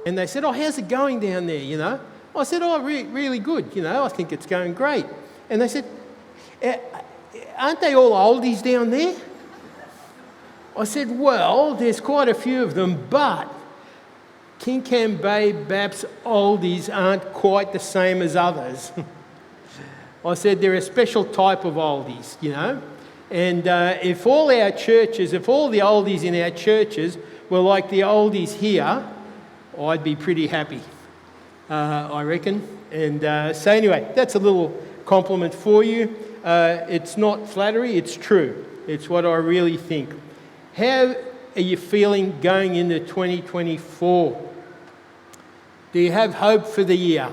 And they said, oh, how's it going down there, you know? I said, oh, really good, you know, I think it's going great. And they said, aren't they all oldies down there? I said, well, there's quite a few of them, but Tincan Bay Baps oldies aren't quite the same as others. I said, they're a special type of oldies, you know. And if all the oldies in our churches were like the oldies here, I'd be pretty happy, I reckon. And so anyway, that's a little compliment for you. It's not flattery, it's true. It's what I really think. How are you feeling going into 2024? Do you have hope for the year?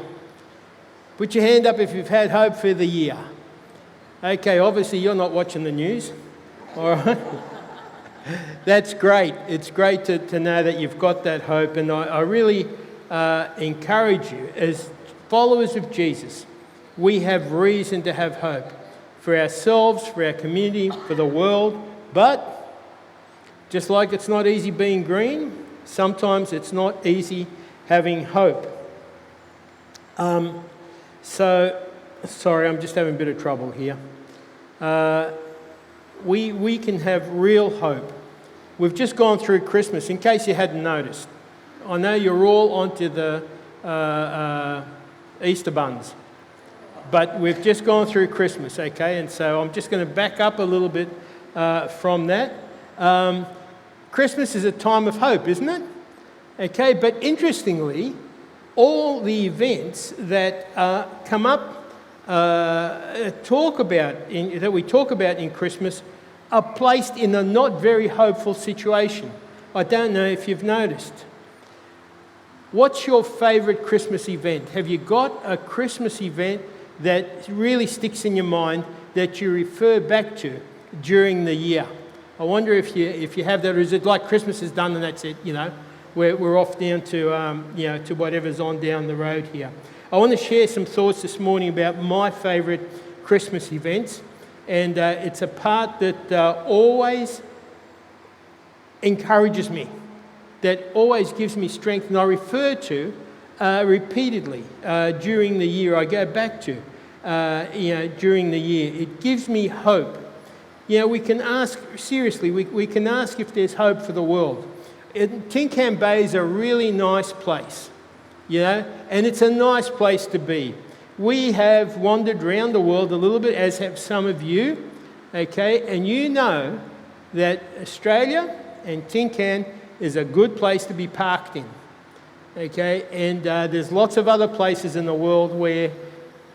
Put your hand up if you've had hope for the year. Okay, obviously you're not watching the news. All right. That's great. It's great to know that you've got that hope. And I really encourage you, as followers of Jesus, we have reason to have hope for ourselves, for our community, for the world. But just like it's not easy being green, sometimes it's not easy having hope. Sorry, I'm just having a bit of trouble here. We can have real hope. We've just gone through Christmas, in case you hadn't noticed. I know you're all onto the Easter buns, but we've just gone through Christmas, okay? And so I'm just going to back up a little bit from that. Christmas is a time of hope, isn't it? Okay, but interestingly, all the events that come up, that we talk about in Christmas, are placed in a not very hopeful situation. I don't know if you've noticed. What's your favourite Christmas event? Have you got a Christmas event that really sticks in your mind that you refer back to during the year? I wonder if you have that, or is it like Christmas is done and that's it, you know? We're off down to to whatever's on down the road here. I want to share some thoughts this morning about my favourite Christmas events, and it's a part that always encourages me, that always gives me strength, and I refer to repeatedly during the year. I go back to during the year. It gives me hope. You know, we can ask seriously. We can ask if there's hope for the world. Tincan Bay is a really nice place, you know, and it's a nice place to be. We have wandered around the world a little bit, as have some of you, okay, and you know that Australia and Tincan is a good place to be parked in, okay, and there's lots of other places in the world where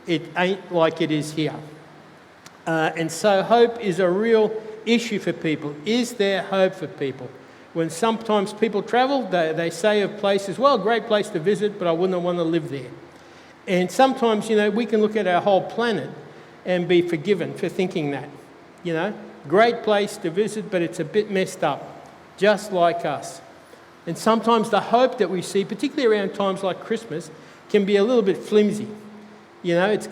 it ain't like it is here. And so hope is a real issue for people. Is there hope for people? When sometimes people travel, they say of places, well, great place to visit, but I wouldn't want to live there. And sometimes, you know, we can look at our whole planet and be forgiven for thinking that, you know. Great place to visit, but it's a bit messed up, just like us. And sometimes the hope that we see, particularly around times like Christmas, can be a little bit flimsy. You know, it's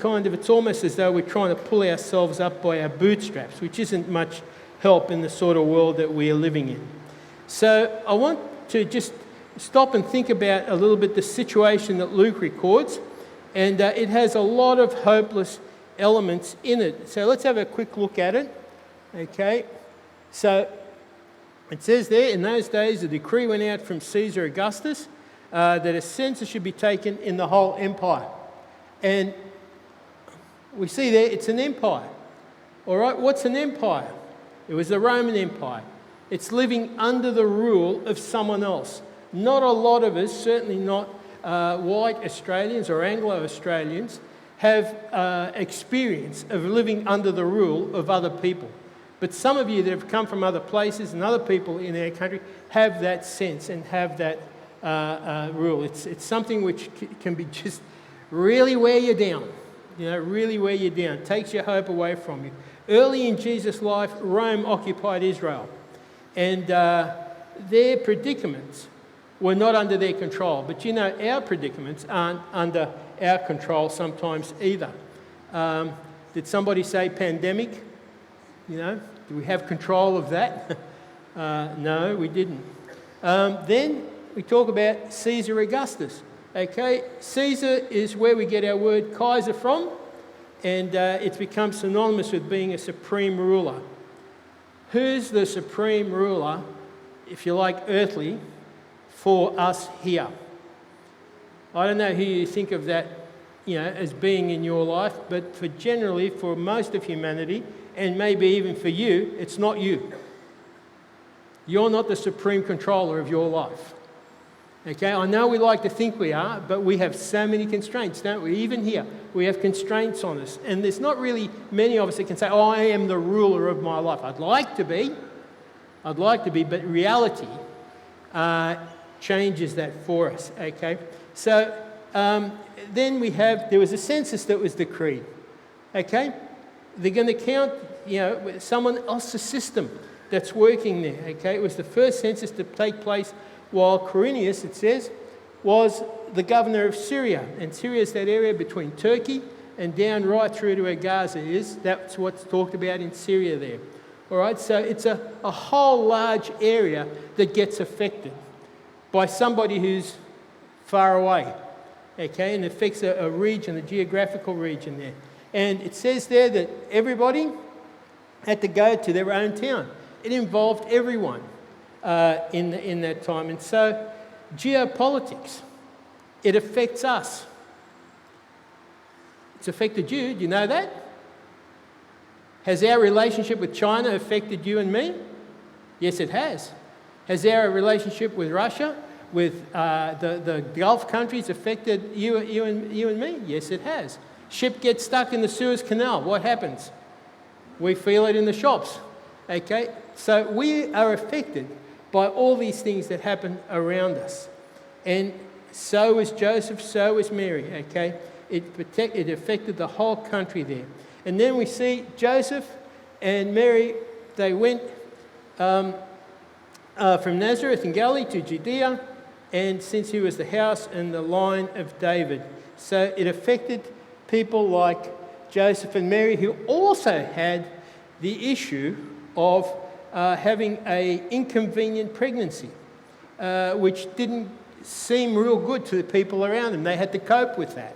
almost as though we're trying to pull ourselves up by our bootstraps, which isn't much help in the sort of world that we are living in. So I want to just stop and think about a little bit the situation that Luke records, and it has a lot of hopeless elements in it. So let's have a quick look at it. Okay, so it says there, in those days a decree went out from Caesar Augustus that a census should be taken in the whole empire. And we see there it's an empire. All right, what's an empire? It was the Roman Empire. It's living under the rule of someone else. Not a lot of us, certainly not white Australians or Anglo-Australians, have experience of living under the rule of other people. But some of you that have come from other places and other people in our country have that sense and have that rule. It's something which can be just really wear you down. You know, really wear you down. It takes your hope away from you. Early in Jesus' life, Rome occupied Israel. And their predicaments were not under their control. But you know, our predicaments aren't under our control sometimes either. Did somebody say pandemic? You know, do we have control of that? No, we didn't. Then we talk about Caesar Augustus. Okay, Caesar is where we get our word Kaiser from, and it's become synonymous with being a supreme ruler. Who's the supreme ruler, if you like, earthly, for us here? I don't know who you think of that, as being in your life, but for most of humanity, and maybe even for you, it's not you. You're not the supreme controller of your life. Okay, I know we like to think we are, but we have so many constraints, don't we? Even here, we have constraints on us. And there's not really many of us that can say, I am the ruler of my life. I'd like to be, but reality changes that for us, okay? So then there was a census that was decreed, okay? They're going to count, someone else's system that's working there, okay? It was the first census to take place while Quirinius, it says, was the governor of Syria. And Syria is that area between Turkey and down right through to where Gaza is. That's what's talked about in Syria there. All right, so it's a whole large area that gets affected by somebody who's far away, okay, and affects a region, a geographical region there. And it says there that everybody had to go to their own town. It involved everyone in that time. And so geopolitics, it affects us. It's affected you. Do you know that? Has our relationship with China affected you and me? Yes, it has. Has our relationship with Russia, with the Gulf countries affected you and me? Yes, it has. Ship gets stuck in the Suez Canal. What happens? We feel it in the shops. Okay? So we are affected by all these things that happen around us. And so is Joseph, so is Mary, okay? It affected the whole country there. And then we see Joseph and Mary, they went from Nazareth in Galilee to Judea, and since he was the house and the line of David. So it affected people like Joseph and Mary, who also had the issue of having an inconvenient pregnancy, which didn't seem real good to the people around them. They had to cope with that,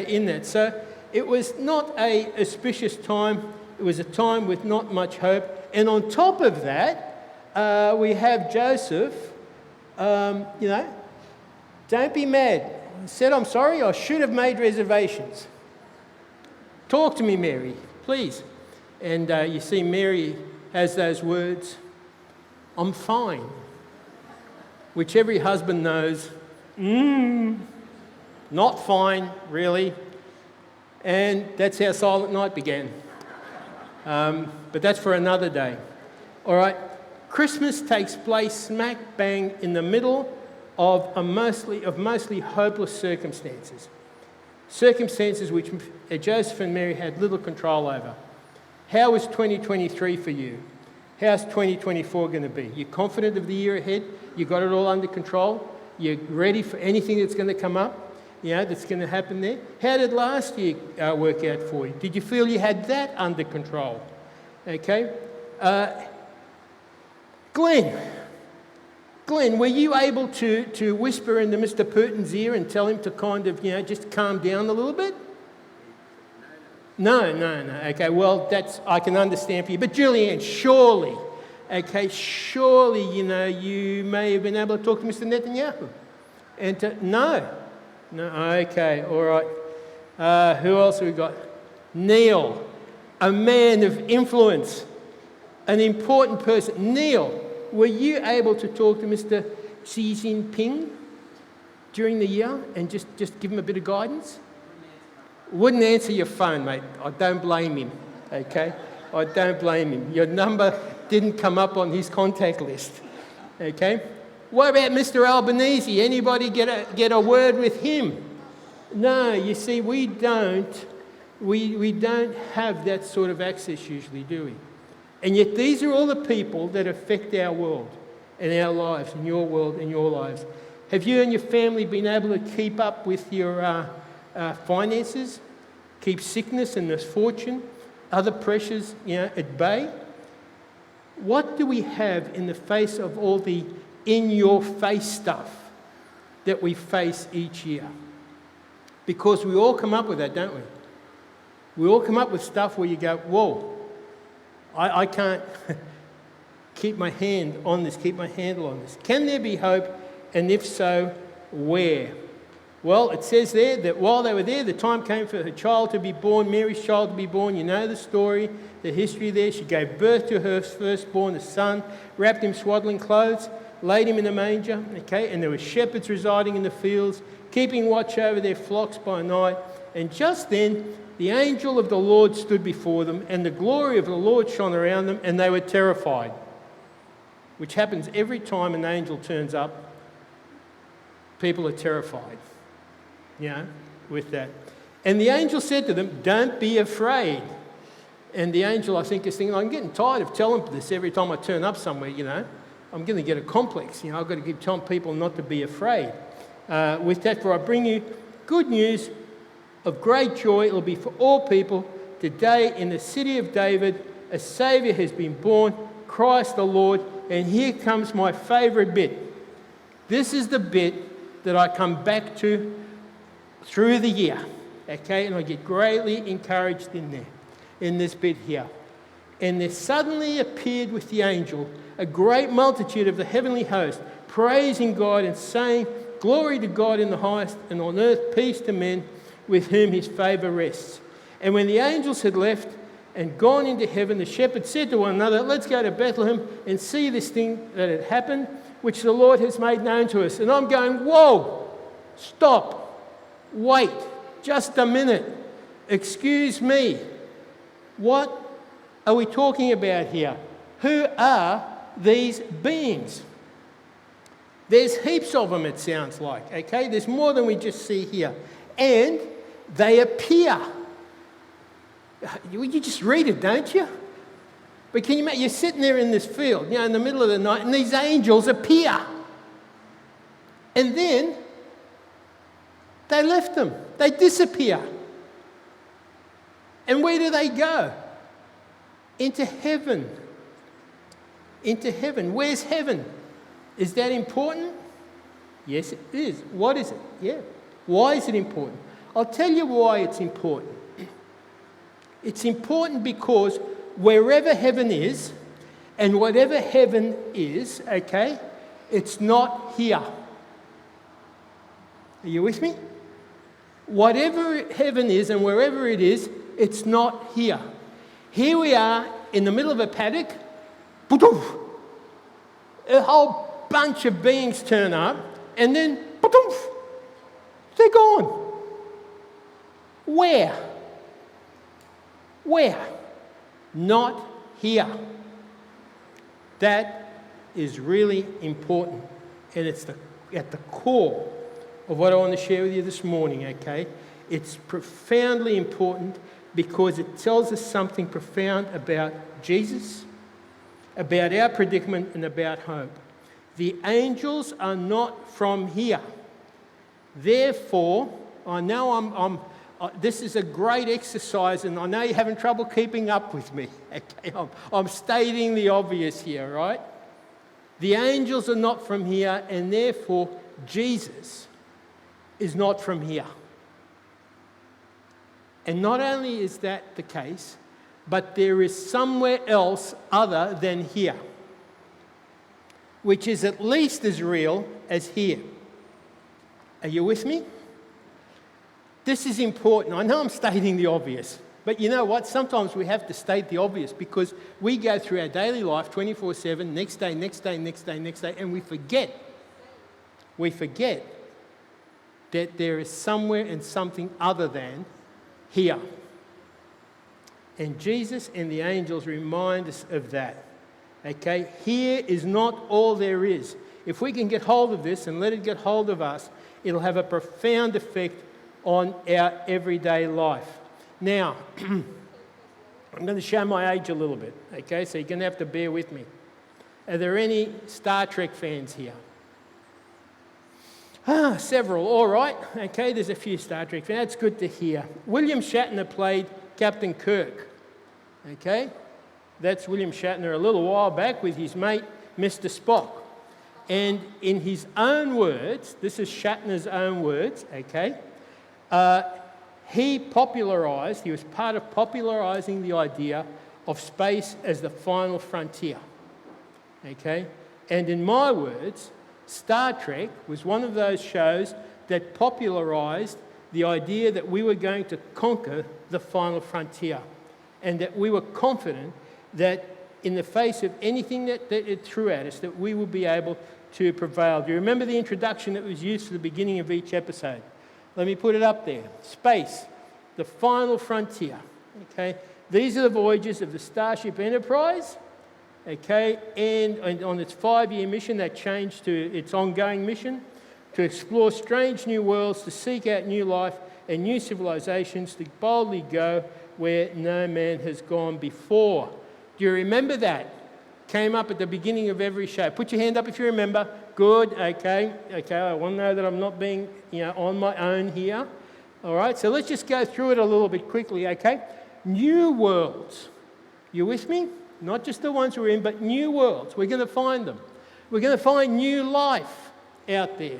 in that. So it was not an auspicious time. It was a time with not much hope. And on top of that, we have Joseph, don't be mad. He said, I'm sorry, I should have made reservations. Talk to me, Mary, please. And you see Mary has those words, I'm fine, which every husband knows, not fine, really. And that's how Silent Night began. But that's for another day. All right, Christmas takes place smack bang in the middle of mostly hopeless circumstances. Circumstances which Joseph and Mary had little control over. How is 2023 for you? How's 2024 going to be? You're confident of the year ahead? You got it all under control? You're ready for anything that's going to come up? That's going to happen there? How did last year work out for you? Did you feel you had that under control? Okay. Glenn, were you able to whisper into Mr. Putin's ear and tell him to kind of, just calm down a little bit? No. Okay, well, I can understand for you. But Julianne, surely, you may have been able to talk to Mr. Netanyahu. And no, okay, all right. Who else have we got? Neil, a man of influence, an important person. Neil, were you able to talk to Mr. Xi Jinping during the year and just give him a bit of guidance? Wouldn't answer your phone, mate. I don't blame him, okay? I don't blame him. Your number didn't come up on his contact list, okay? What about Mr. Albanese? Anybody get a word with him? No, you see, we don't have that sort of access usually, do we? And yet these are all the people that affect our world and our lives and your world and your lives. Have you and your family been able to keep up with your finances, keep sickness and misfortune, other pressures, at bay? What do we have in the face of all the in-your-face stuff that we face each year. Because we all come up with that, don't we? We all come up with stuff where you go, whoa, I can't keep my hand on this, keep my handle on this. Can there be hope? And if so, where? Well, it says there that while they were there, the time came for her child to be born, Mary's child to be born. You know the story, the history there. She gave birth to her firstborn, a son, wrapped him in swaddling clothes, laid him in a manger, okay? And there were shepherds residing in the fields, keeping watch over their flocks by night. And just then, the angel of the Lord stood before them, and the glory of the Lord shone around them, and they were terrified. Which happens every time an angel turns up. People are terrified, with that. And the angel said to them, don't be afraid. And the angel, I think, is thinking, I'm getting tired of telling this every time I turn up somewhere, I'm going to get a complex. I've got to keep telling people not to be afraid. With that, for I bring you good news of great joy. It will be for all people. Today in the city of David, a Saviour has been born, Christ the Lord. And here comes my favourite bit. This is the bit that I come back to through the year. Okay, and I get greatly encouraged in this bit here. And there suddenly appeared with the angel a great multitude of the heavenly host, praising God and saying, glory to God in the highest, and on earth peace to men with whom his favour rests. And when the angels had left and gone into heaven, the shepherds said to one another, let's go to Bethlehem and see this thing that had happened, which the Lord has made known to us. And I'm going, whoa, stop, wait, just a minute, excuse me. What are we talking about here? Who are these beings? There's heaps of them, it sounds like, okay? There's more than we just see here. And they appear. You just read it, don't you? But can you imagine, you're sitting there in this field, in the middle of the night, and these angels appear. And then they left them. They disappear. And where do they go? Into heaven. Into heaven. Where's heaven? Is that important? Yes, it is. What is it? Yeah. Why is it important? I'll tell you why it's important. It's important because wherever heaven is, and whatever heaven is, okay, it's not here. Are you with me? Whatever heaven is and wherever it is, it's not here. Here we are in the middle of a paddock. A whole bunch of beings turn up, and then they're gone. Where? Where? Not here. That is really important, and it's at the core of what I want to share with you this morning, okay? It's profoundly important because it tells us something profound about Jesus, about our predicament, and about hope. The angels are not from here. Therefore, I know this is a great exercise, and I know you're having trouble keeping up with me. Okay? I'm stating the obvious here, right? The angels are not from here, and therefore Jesus is not from here. And not only is that the case, but there is somewhere else other than here, which is at least as real as here. Are you with me? This is important. I know I'm stating the obvious, but you know what? Sometimes we have to state the obvious because we go through our daily life 24/7, next day, next day, next day, next day, and we forget that there is somewhere and something other than here. And Jesus and the angels remind us of that. Okay? Here is not all there is. If we can get hold of this and let it get hold of us, it'll have a profound effect on our everyday life. Now, I'm going to show my age a little bit, okay? So you're going to have to bear with me. Are there any Star Trek fans here? Several, all right. Okay, there's a few Star Trek fans. That's good to hear. William Shatner played Captain Kirk, okay? That's William Shatner a little while back with his mate, Mr. Spock. And in his own words, this is Shatner's own words, okay, he was part of popularising the idea of space as the final frontier, okay? And in my words, Star Trek was one of those shows that popularised the idea that we were going to conquer the final frontier, and that we were confident that in the face of anything that it threw at us, that we would be able to prevail. Do you remember the introduction that was used at the beginning of each episode? Let me put it up there. Space, the final frontier. Okay, these are the voyages of the Starship Enterprise. Okay, and on its 5-year mission, that changed to its ongoing mission to explore strange new worlds, to seek out new life and new civilizations, to boldly go where no man has gone before. Do you remember that? Came up at the beginning of every show. Put your hand up if you remember. Good, okay. I want to know that I'm not being, on my own here. All right, so let's just go through it a little bit quickly, okay? New worlds. You with me? Not just the ones we're in, but new worlds. We're going to find them. We're going to find new life out there.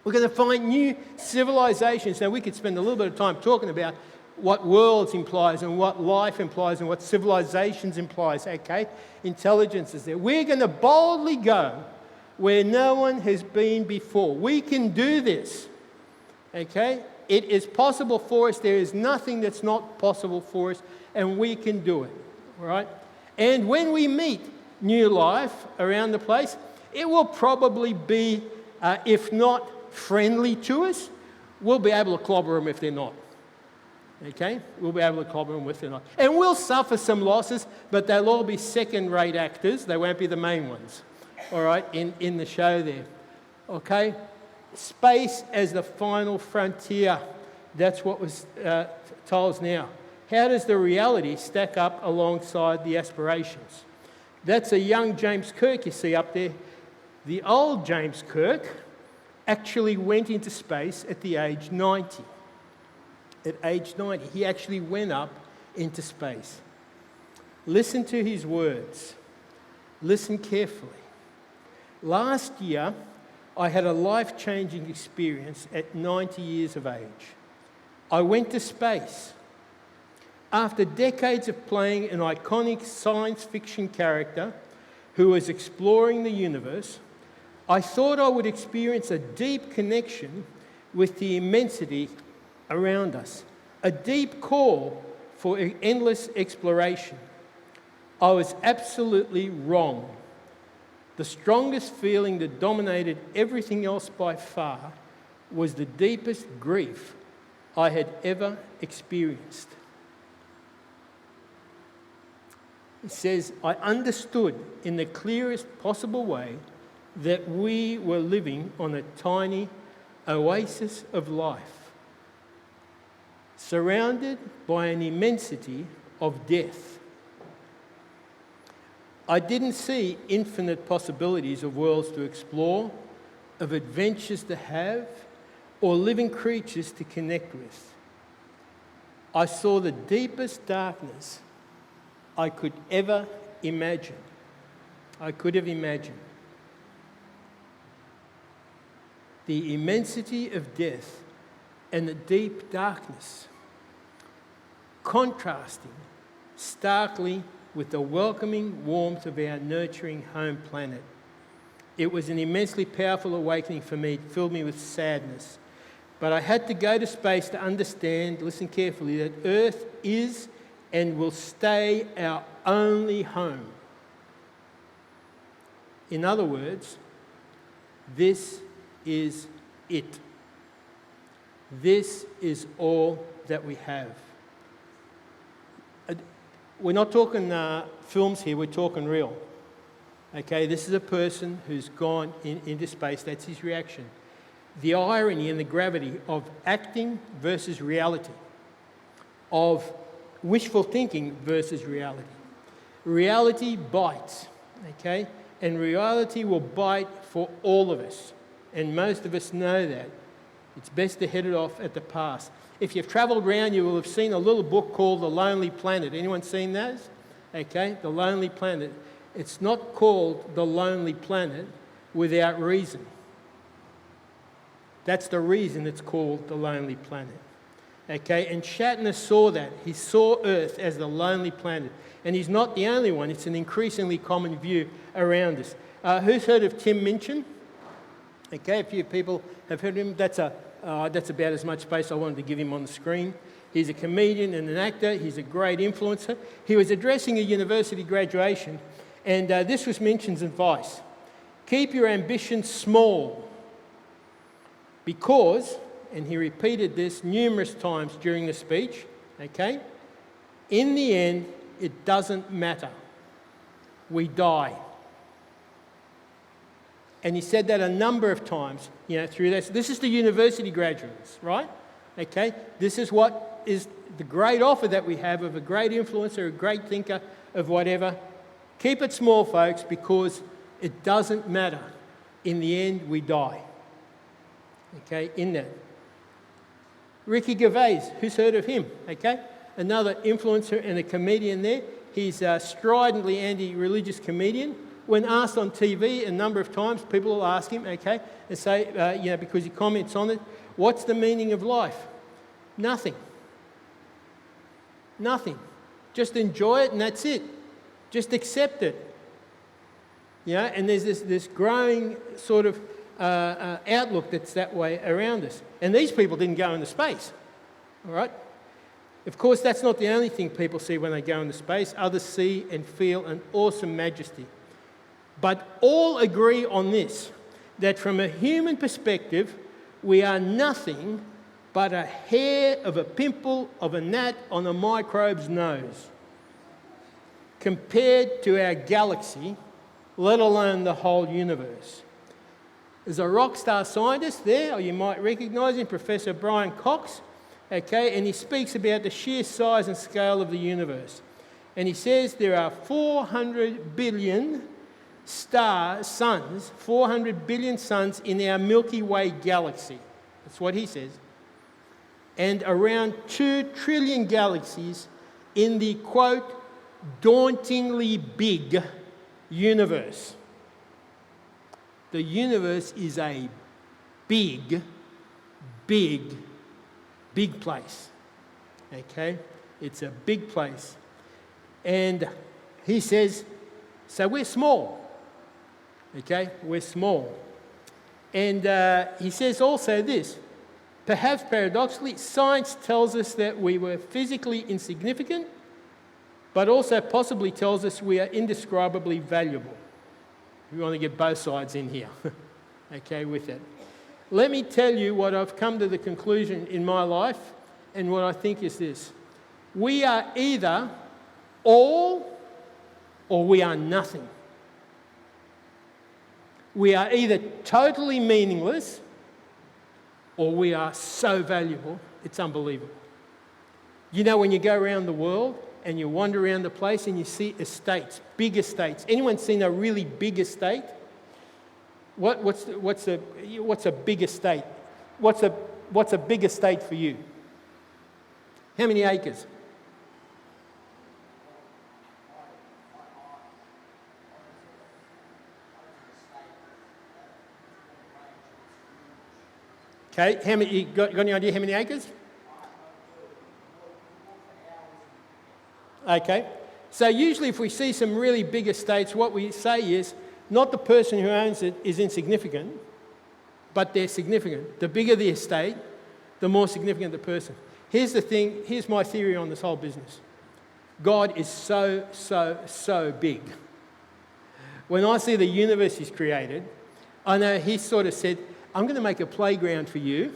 We're going to find new civilizations. Now, we could spend a little bit of time talking about what worlds implies and what life implies and what civilizations implies, okay? Intelligence is there. We're going to boldly go where no one has been before. We can do this, okay? It is possible for us. There is nothing that's not possible for us, and we can do it, all right? And when we meet new life around the place, it will probably be, if not friendly to us, we'll be able to clobber them if they're not. Okay? We'll be able to clobber them if they're not. And we'll suffer some losses, but they'll all be second-rate actors. They won't be the main ones, all right, in the show there. Okay? Space as the final frontier. That's what was told us now. How does the reality stack up alongside the aspirations? That's a young James Kirk you see up there. The old James Kirk actually went into space at the age 90. At age 90, he actually went up into space. Listen to his words. Listen carefully. Last year, I had a life-changing experience at 90 years of age. I went to space. After decades of playing an iconic science fiction character who was exploring the universe, I thought I would experience a deep connection with the immensity around us, a deep call for endless exploration. I was absolutely wrong. The strongest feeling that dominated everything else by far was the deepest grief I had ever experienced. It says, I understood in the clearest possible way that we were living on a tiny oasis of life, surrounded by an immensity of death. I didn't see infinite possibilities of worlds to explore, of adventures to have, or living creatures to connect with. I saw the deepest darkness I could ever imagine. I could have imagined. The immensity of death and the deep darkness, contrasting starkly with the welcoming warmth of our nurturing home planet. It was an immensely powerful awakening for me. It filled me with sadness. But I had to go to space to understand, listen carefully, that Earth is and will stay our only home. In other words, this is it. This is all that we have. We're not talking films here, we're talking real. Okay, this is a person who's gone into space, that's his reaction. The irony and the gravity of acting versus reality, of wishful thinking versus reality. Reality bites, okay? And reality will bite for all of us. And most of us know that. It's best to head it off at the pass. If you've travelled around, you will have seen a little book called The Lonely Planet. Anyone seen those? Okay, The Lonely Planet. It's not called The Lonely Planet. without reason. That's the reason it's called the lonely planet. Okay, and Shatner saw that. He saw Earth as the lonely planet. And he's not the only one. It's an increasingly common view around us. Who's heard of Tim Minchin? Okay, a few people have heard of him. That's about as much space I wanted to give him on the screen. He's a comedian and an actor. He's a great influencer. He was addressing a university graduation, and this was Minchin's advice. Keep your ambitions small because, and he repeated this numerous times during the speech, okay, in the end, it doesn't matter. We die. And he said that a number of times, through this. This is the university graduates, right? Okay, this is what is the great offer that we have of a great influencer, a great thinker, of whatever. Keep it small, folks, because it doesn't matter. In the end, we die. Okay, in that. Ricky Gervais, who's heard of him? Okay, another influencer and a comedian there. He's a stridently anti-religious comedian. When asked on TV a number of times, people will ask him, okay, and say, because he comments on it, what's the meaning of life? Nothing. Nothing. Just enjoy it and that's it. Just accept it. And there's this growing sort of outlook that's that way around us. And these people didn't go into space, all right? Of course, that's not the only thing people see when they go into space. Others see and feel an awesome majesty. But all agree on this, that from a human perspective, we are nothing but a hair of a pimple of a gnat on a microbe's nose compared to our galaxy, let alone the whole universe. There's a rock star scientist there, or you might recognise him, Professor Brian Cox, okay, and he speaks about the sheer size and scale of the universe. And he says there are 400 billion suns, 400 billion suns in our Milky Way galaxy. That's what he says. And around 2 trillion galaxies in the, quote, dauntingly big universe. The universe is a big, big, big place. Okay? It's a big place. And he says, so we're small. Okay? We're small. And he says also this, perhaps paradoxically, science tells us that we were physically insignificant, but also possibly tells us we are indescribably valuable. We want to get both sides in here, okay, with it. Let me tell you what I've come to the conclusion in my life, and what I think is this. We are either all or we are nothing. We are either totally meaningless or we are so valuable, it's unbelievable. When you go around the world and you wander around the place and you see estates, big estates. Anyone seen a really big estate? What's a big estate? What's a big estate for you? How many acres? Okay, you got any idea how many acres? Okay, so usually if we see some really big estates, what we say is, not the person who owns it is insignificant, but they're significant. The bigger the estate, the more significant the person. Here's the thing, here's my theory on this whole business. God is so, so, so big. When I see the universe He's created, I know He sort of said, I'm going to make a playground for you,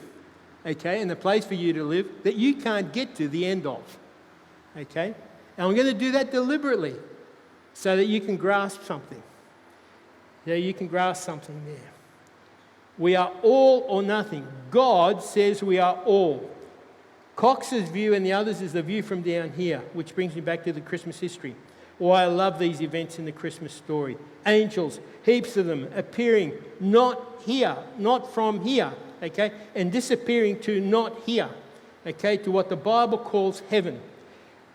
okay, and a place for you to live that you can't get to the end of, okay? And I'm going to do that deliberately so that you can grasp something. You can grasp something there. We are all or nothing. God says we are all. Cox's view and the others is the view from down here, which brings me back to the Christmas history. Why I love these events in the Christmas story. Angels, heaps of them, appearing not here, not from here, okay, and disappearing to not here, okay, to what the Bible calls heaven.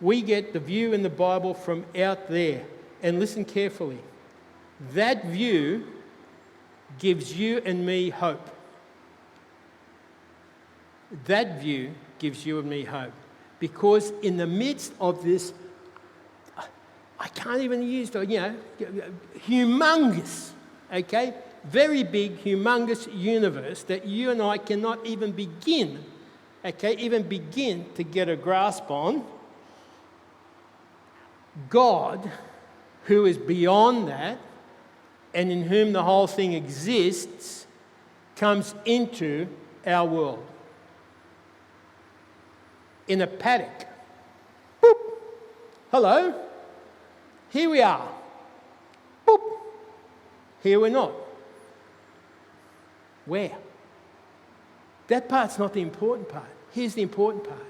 We get the view in the Bible from out there. And listen carefully. That view gives you and me hope. That view gives you and me hope. Because in the midst of this, I can't even use the, humongous, okay, very big, humongous universe that you and I cannot even begin to get a grasp on. God, who is beyond that, and in whom the whole thing exists, comes into our world. In a paddock. Boop. Hello. Here we are. Boop. Here we're not. Where? That part's not the important part. Here's the important part.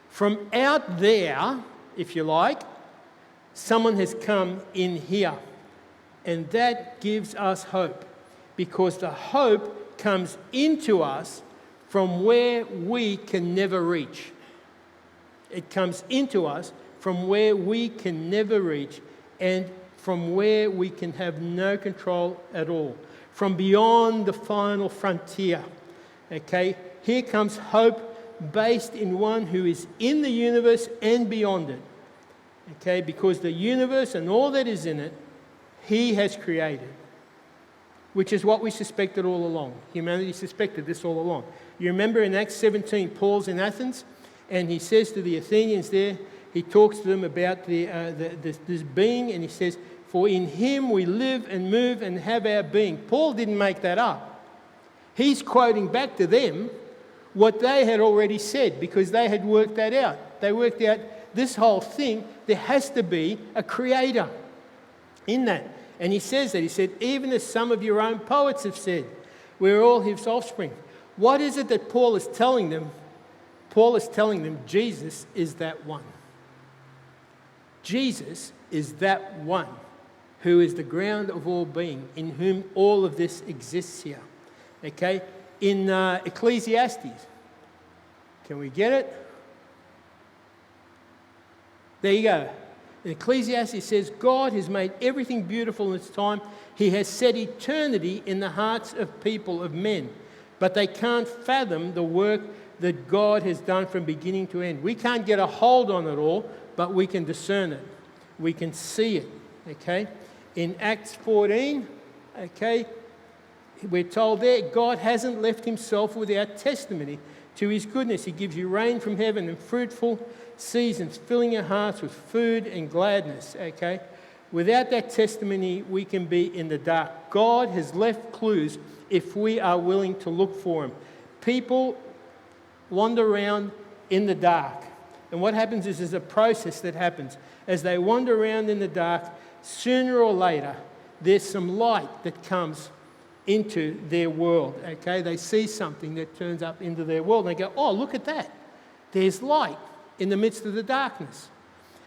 From out there, if you like, someone has come in here. And that gives us hope. Because the hope comes into us from where we can never reach. It comes into us from where we can never reach and from where we can have no control at all. From beyond the final frontier. Okay? Here comes hope based in one who is in the universe and beyond it. Okay? Because the universe and all that is in it, He has created. Which is what we suspected all along. Humanity suspected this all along. You remember in Acts 17, Paul's in Athens, and he says to the Athenians there, he talks to them about this being, and he says, "For in Him we live and move and have our being." Paul didn't make that up. He's quoting back to them what they had already said, because they had worked that out. They worked out this whole thing, there has to be a creator in that. And he says that. He said, "Even as some of your own poets have said, we're all His offspring." What is it that Paul is telling them? Paul is telling them Jesus is that one. Jesus is that one who is the ground of all being, in whom all of this exists here. Okay? In Ecclesiastes. Can we get it? There you go. In Ecclesiastes says, God has made everything beautiful in its time. He has set eternity in the hearts of people, of men. But they can't fathom the work that God has done from beginning to end. We can't get a hold on it all, but we can discern it. We can see it, okay? In Acts 14, okay, we're told there, God hasn't left Himself without testimony to His goodness. He gives you rain from heaven and fruitful seasons, filling your hearts with food and gladness, okay? Without that testimony, we can be in the dark. God has left clues if we are willing to look for Him. People wander around in the dark. And what happens is there's a process that happens. As they wander around in the dark, sooner or later, there's some light that comes into their world, okay? They see something that turns up into their world, and they go, "Oh, look at that. There's light in the midst of the darkness."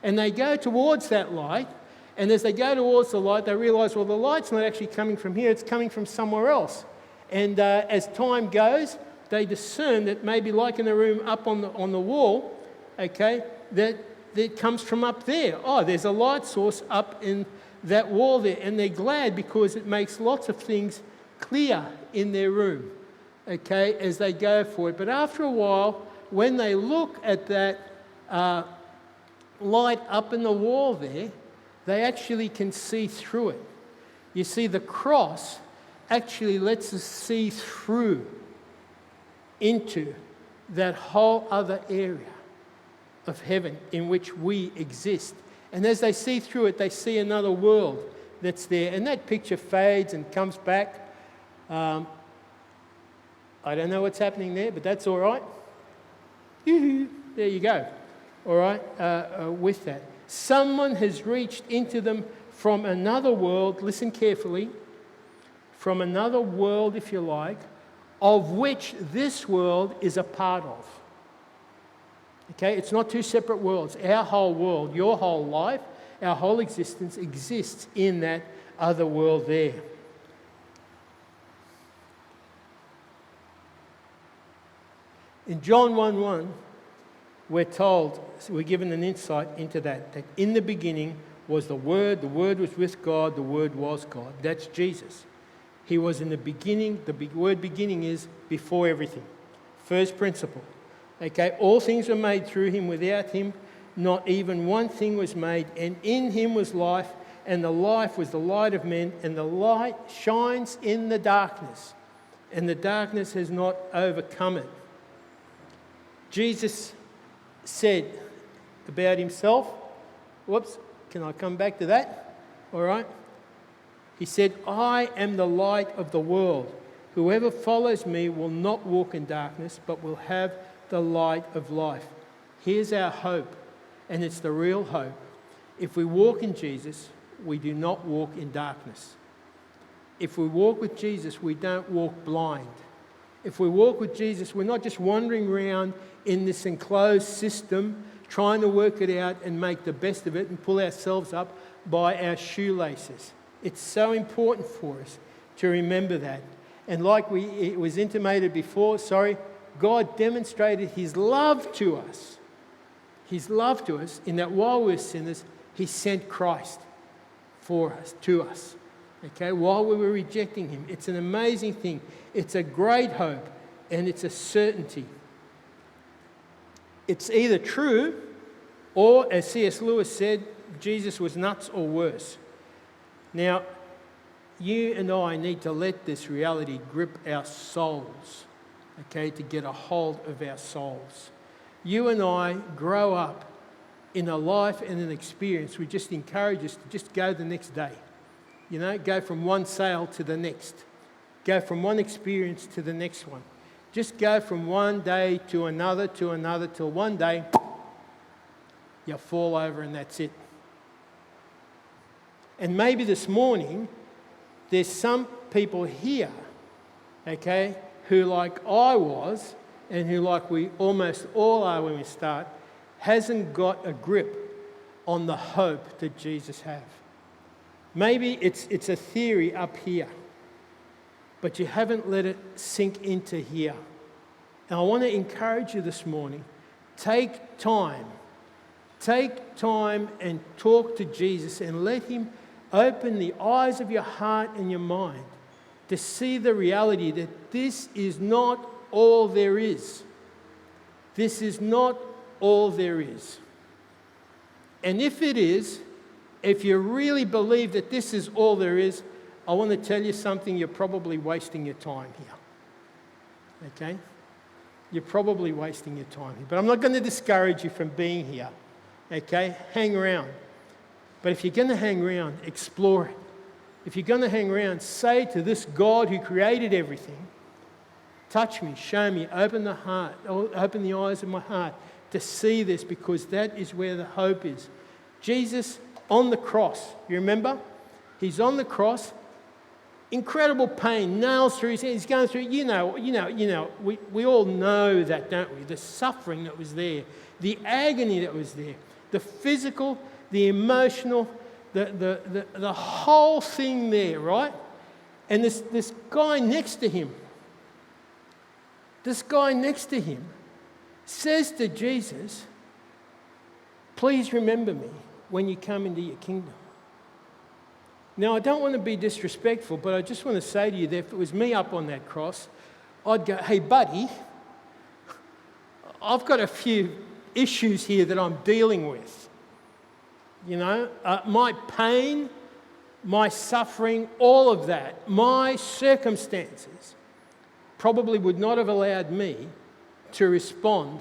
And they go towards that light, and as they go towards the light, they realise, well, the light's not actually coming from here, it's coming from somewhere else. And as time goes, they discern that maybe like in the room up on the wall, okay, that it comes from up there. Oh, there's a light source up in that wall there. And they're glad because it makes lots of things clear in their room, okay, as they go for it. But after a while, when they look at that light up in the wall there, they actually can see through it. You see, the cross actually lets us see through into that whole other area of heaven in which we exist. And as they see through it, they see another world that's there. And that picture fades and comes back. I don't know what's happening there, but that's all right. Yoo-hoo. There you go. All right, with that. Someone has reached into them from another world, listen carefully, from another world, if you like, of which this world is a part of. Okay, it's not two separate worlds. Our whole world, your whole life, our whole existence exists in that other world there. In John 1:1, we're told, we're given an insight into that in the beginning was the Word was with God, the Word was God. That's Jesus. He was in the beginning. The big word beginning is before everything. First principle. Okay, all things were made through him. Without him, not even one thing was made. And in him was life, and the life was the light of men. And the light shines in the darkness, and the darkness has not overcome it. Jesus said about himself, whoops, can I come back to that? All right. He said, I am the light of the world. Whoever follows me will not walk in darkness, but will have the light of life. Here's our hope, and it's the real hope. If we walk in Jesus, we do not walk in darkness. If we walk with Jesus, we don't walk blind. If we walk with Jesus, we're not just wandering around in this enclosed system, trying to work it out and make the best of it and pull ourselves up by our shoelaces. It's so important for us to remember that. And like it was intimated before, God demonstrated his love to us. His love to us in that while we're sinners, he sent Christ for us, to us. Okay, while we were rejecting him. It's an amazing thing. It's a great hope, and it's a certainty. It's either true, or as C.S. Lewis said, Jesus was nuts or worse. Now, you and I need to let this reality grip our souls, okay, to get a hold of our souls. You and I grow up in a life and an experience. We just encourage us to just go the next day. You know, go from one sale to the next. Go from one experience to the next one. Just go from one day to another, till one day you fall over and that's it. And maybe this morning, there's some people here, okay, who like I was, and who like we almost all are when we start, hasn't got a grip on the hope that Jesus has. Maybe it's a theory up here, but you haven't let it sink into here. And I want to encourage you this morning, take time and talk to Jesus and let him open the eyes of your heart and your mind to see the reality that this is not all there is. This is not all there is. And if it is, if you really believe that this is all there is, I want to tell you something, you're probably wasting your time here. Okay? You're probably wasting your time here. But I'm not going to discourage you from being here. Okay? Hang around. But if you're going to hang around, explore it. If you're going to hang around, say to this God who created everything, touch me, show me, open the heart, open the eyes of my heart to see this, because that is where the hope is. Jesus on the cross, you remember? He's on the cross, incredible pain, nails through his hands, he's going through, you know, we all know that, don't we? The suffering that was there, the agony that was there, the physical, the emotional, the whole thing there, right? And this guy next to him, says to Jesus, please remember me when you come into your kingdom. Now, I don't want to be disrespectful, but I just want to say to you that if it was me up on that cross, I'd go, hey, buddy, I've got a few issues here that I'm dealing with. You know, my pain, my suffering, all of that, my circumstances probably would not have allowed me to respond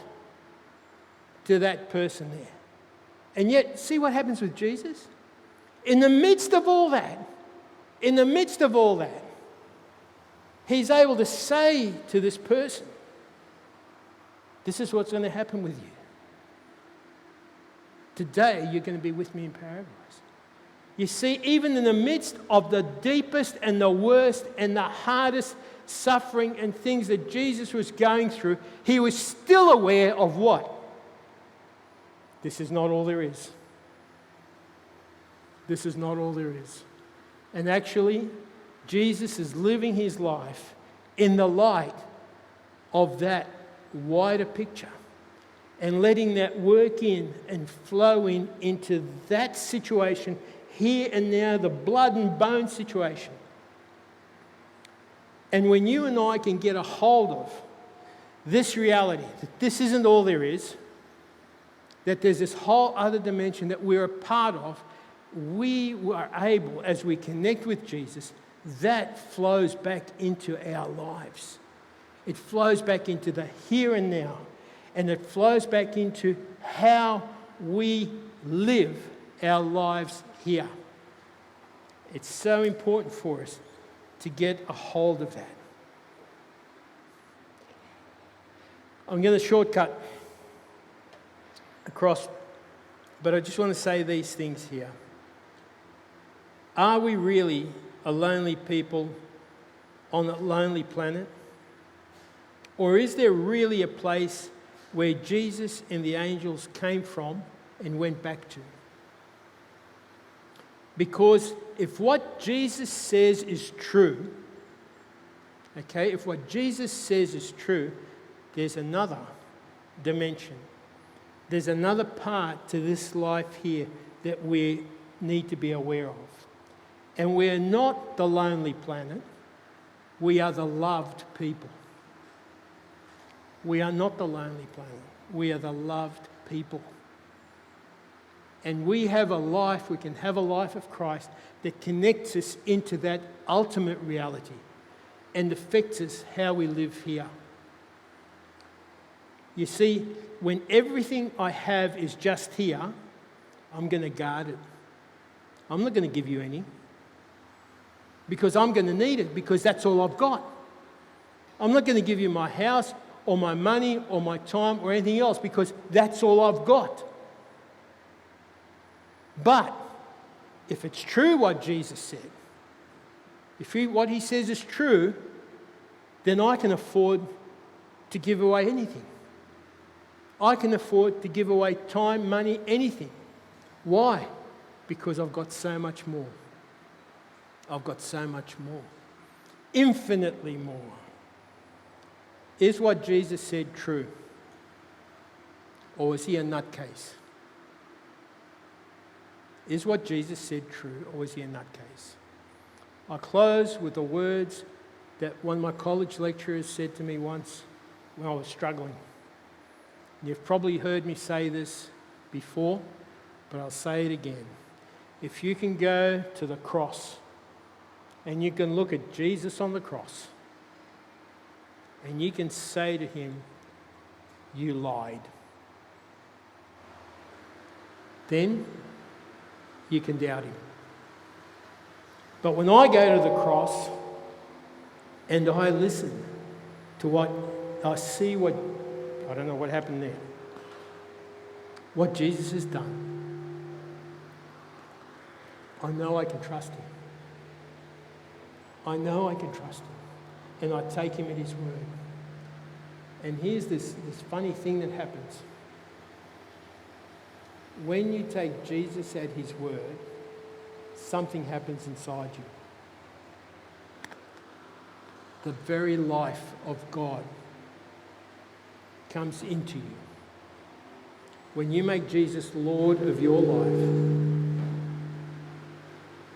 to that person there. And yet, see what happens with Jesus? In the midst of all that, he's able to say to this person, this is what's going to happen with you. Today, you're going to be with me in paradise. You see, even in the midst of the deepest and the worst and the hardest suffering and things that Jesus was going through, he was still aware of what? This is not all there is. This is not all there is. And actually, Jesus is living his life in the light of that wider picture and letting that work in and flow into that situation here and now, the blood and bone situation. And when you and I can get a hold of this reality, that this isn't all there is, that there's this whole other dimension that we're a part of, we are able, as we connect with Jesus, that flows back into our lives. It flows back into the here and now, and it flows back into how we live our lives here. It's so important for us to get a hold of that. I'm going to shortcut across, but I just want to say these things here. Are we really a lonely people on a lonely planet? Or is there really a place where Jesus and the angels came from and went back to? Because if what Jesus says is true, okay, if what Jesus says is true, there's another dimension. There's another part to this life here that we need to be aware of. And we're not the lonely planet. We are the loved people. We are not the lonely planet. We are the loved people. And we have a life, we can have a life of Christ that connects us into that ultimate reality and affects us how we live here. You see, when everything I have is just here, I'm going to guard it. I'm not going to give you any. Because I'm going to need it, because that's all I've got. I'm not going to give you my house or my money or my time or anything else, because that's all I've got. But if it's true what Jesus said, if what he says is true, then I can afford to give away anything. I can afford to give away time, money, anything. Why? Because I've got so much more. I've got so much more. Infinitely more. Is what Jesus said true? Or was he a nutcase? Is what Jesus said true, or was he a nutcase? I close with the words that one of my college lecturers said to me once when I was struggling. You've probably heard me say this before, but I'll say it again. If you can go to the cross and you can look at Jesus on the cross and you can say to him, "You lied," then you can doubt him. But when I go to the cross and I listen to what I see, what I don't know what happened there, what Jesus has done, I know I can trust him. I know I can trust him. And I take him at his word. And here's this funny thing that happens. When you take Jesus at his word, something happens inside you. The very life of God comes into you. When you make Jesus Lord of your life,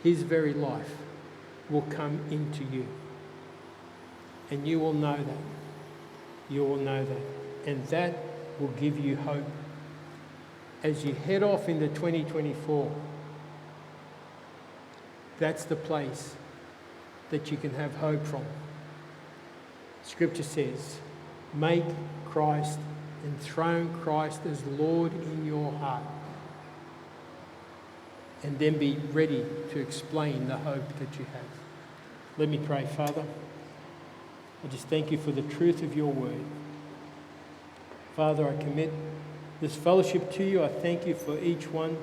his very life will come into you. And you will know that. You will know that. And that will give you hope. As you head off into 2024, that's the place that you can have hope from. Scripture says, make Christ, enthrone Christ as Lord in your heart. And then be ready to explain the hope that you have. Let me pray. Father, I just thank you for the truth of your word. Father, I commit this fellowship to you. I thank you for each one,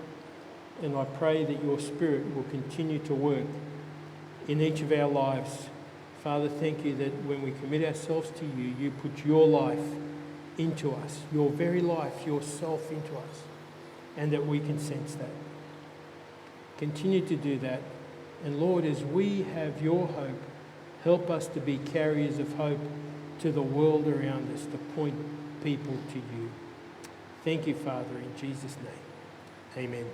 and I pray that your Spirit will continue to work in each of our lives. Father, thank you that when we commit ourselves to you, you put your life into us, your very life, yourself into us, and that we can sense that. Continue to do that. And Lord, as we have your hope, help us to be carriers of hope to the world around us, to point people to you. Thank you, Father, in Jesus' name. Amen.